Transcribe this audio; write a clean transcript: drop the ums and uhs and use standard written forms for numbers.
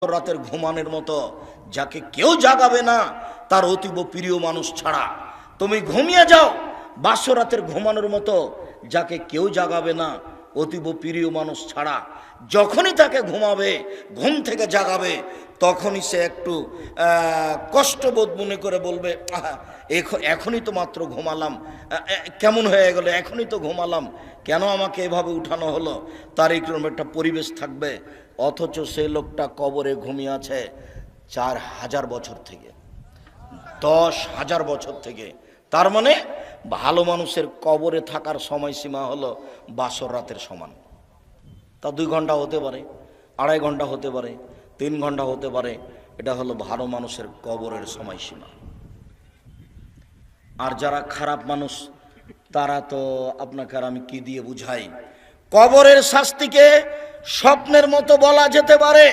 রাতের ঘুমানোর মতো যাকে কেউ জাগাবে না তার অতীব প্রিয় মানুষ ছাড়া। তুমি ঘুমিয়ে যাও বাসর রাতের ঘুমানোর মতো যাকে কেউ জাগাবে না অতীব প্রিয় মানুষ ছাড়া। যখনই তাকে ঘুমাবে, ঘুম থেকে জাগাবে, তখনই সে একটু কষ্টবোধ মনে করে বলবে, এখনই তো মাত্র ঘুমালাম, কেমন হয়ে গেল, এখনই তো ঘুমালাম, কেন আমাকে এভাবে উঠানো হলো। তার এইরকম একটা পরিবেশ থাকবে। অথচ সেই লোকটা কবরে ঘুমিয়ে আছে 4000 বছর থেকে, 10,000 বছর থেকে। তার মানে ভালো মানুষের কবরে থাকার সময়সীমা হলো বাসর রাতের সমান। তা 2 ঘন্টা হতে পারে, 2.5 ঘন্টা হতে পারে, 3 ঘন্টা হতে পারে। এটা হলো ভালো মানুষের কবরের সময়সীমা। আর যারা খারাপ মানুষ তারা তো আপনাকে আর আমি কি দিয়ে বুঝাই। কবরের শাস্তিকে স্বপ্নের মতো বলা যেতে পারে।